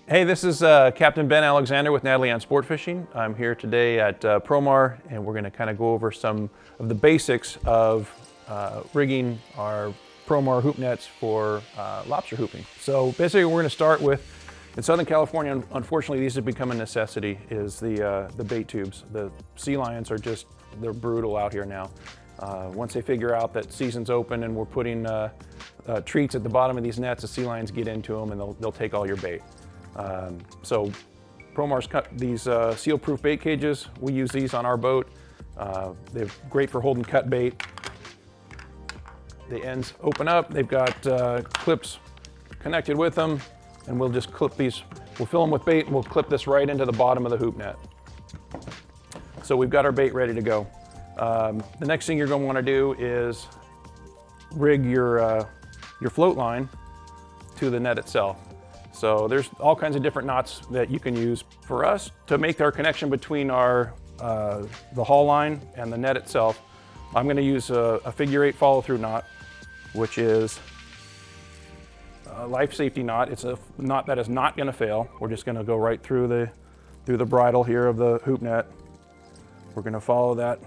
Hey, this is Captain Ben Alexander with Natalie on Sportfishing. I'm here today at Promar, and we're going to kind of go over some of the basics of rigging our Promar hoop nets for lobster hooping. So basically we're going to start with, in Southern California, unfortunately these have become a necessity, is the bait tubes. The sea lions are just, they're brutal out here now. Once they figure out that season's open and we're putting treats at the bottom of these nets, the sea lions get into them and they'll take all your bait. So Promar's cut these seal-proof bait cages. We use these on our boat. They're great for holding cut bait. The ends open up. They've got clips connected with them, and we'll just clip these. We'll fill them with bait, and we'll clip this right into the bottom of the hoop net. So we've got our bait ready to go. The next thing you're going to want to do is rig your float line to the net itself. So there's all kinds of different knots that you can use. For us, to make our connection between our the haul line and the net itself, I'm going to use a figure 8 follow-through knot, which is a life safety knot. It's a knot that is not going to fail. We're just going to go right through the bridle here of the hoop net. We're going to follow that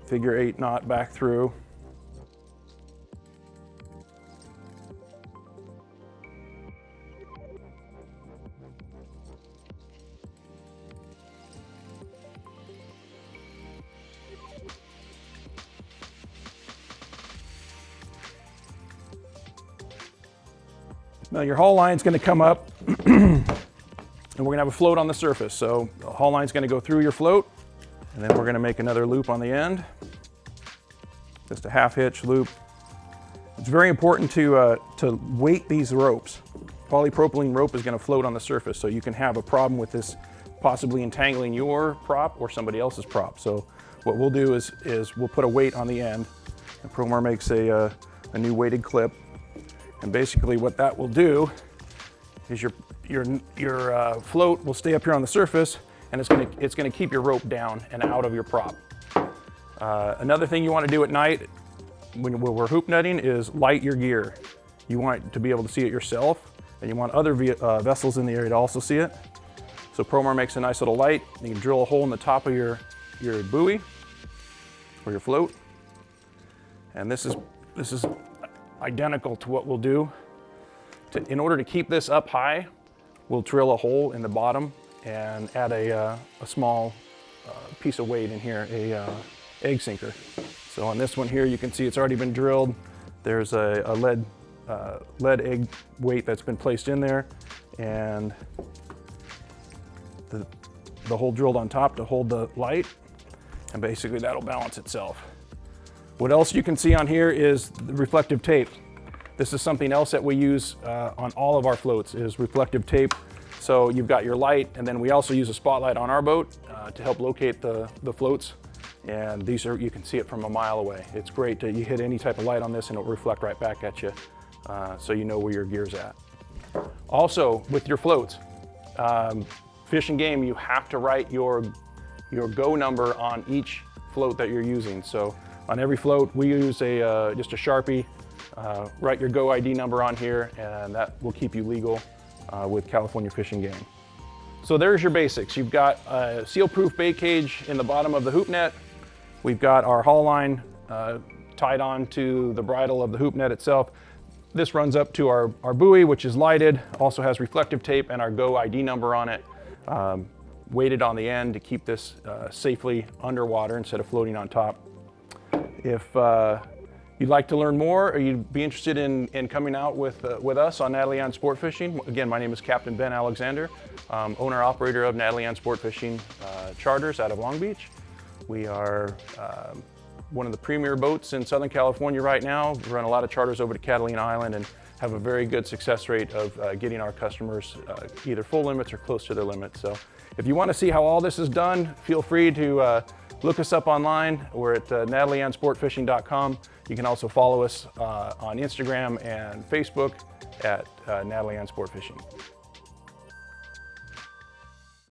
figure 8 knot back through. Now your haul line is going to come up and we're going to have a float on the surface. So the haul line is going to go through your float, and then we're going to make another loop on the end. Just a half hitch loop. It's very important to weight these ropes. Polypropylene rope is going to float on the surface, so you can have a problem with this possibly entangling your prop or somebody else's prop. So what we'll do is we'll put a weight on the end. And Promar makes a new weighted clip. And basically what that will do is your float will stay up here on the surface, and it's gonna keep your rope down and out of your prop. Another thing you want to do at night when we're hoop netting is light your gear. You want to be able to see it yourself, and you want other vessels in the area to also see it. So Promar makes a nice little light. You can drill a hole in the top of your buoy or your float, and this is identical to what we'll do. In order to keep this up high, we'll drill a hole in the bottom and add a small piece of weight in here, a egg sinker. So on this one here, you can see it's already been drilled. There's a lead egg weight that's been placed in there, and the hole drilled on top to hold the light, and basically that'll balance itself. What else you can see on here is the reflective tape. This is something else that we use on all of our floats, is reflective tape. So you've got your light, and then we also use a spotlight on our boat to help locate the floats. And these are, you can see it from a mile away. It's great you hit any type of light on this and it'll reflect right back at you, so you know where your gear's at. Also, with your floats, Fish and Game, you have to write your go number on each float that you're using. So on every float, we use just a Sharpie. Write your go ID number on here, and that will keep you legal with California Fish and Game. So there's your basics. You've got a seal-proof bait cage in the bottom of the hoop net. We've got our haul line tied on to the bridle of the hoop net itself. This runs up to our buoy, which is lighted, also has reflective tape and our go ID number on it, weighted on the end to keep this safely underwater instead of floating on top. If you'd like to learn more, or you'd be interested in coming out with us on Natalie on Sportfishing, again, my name is Captain Ben Alexander, owner-operator of Natalie on Sportfishing charters out of Long Beach. We are one of the premier boats in Southern California right now. We run a lot of charters over to Catalina Island and have a very good success rate of getting our customers either full limits or close to their limits. So if you want to see how all this is done, feel free to look us up online. We're at natalieonsportfishing.com. You can also follow us on Instagram and Facebook at Natalie on Sportfishing.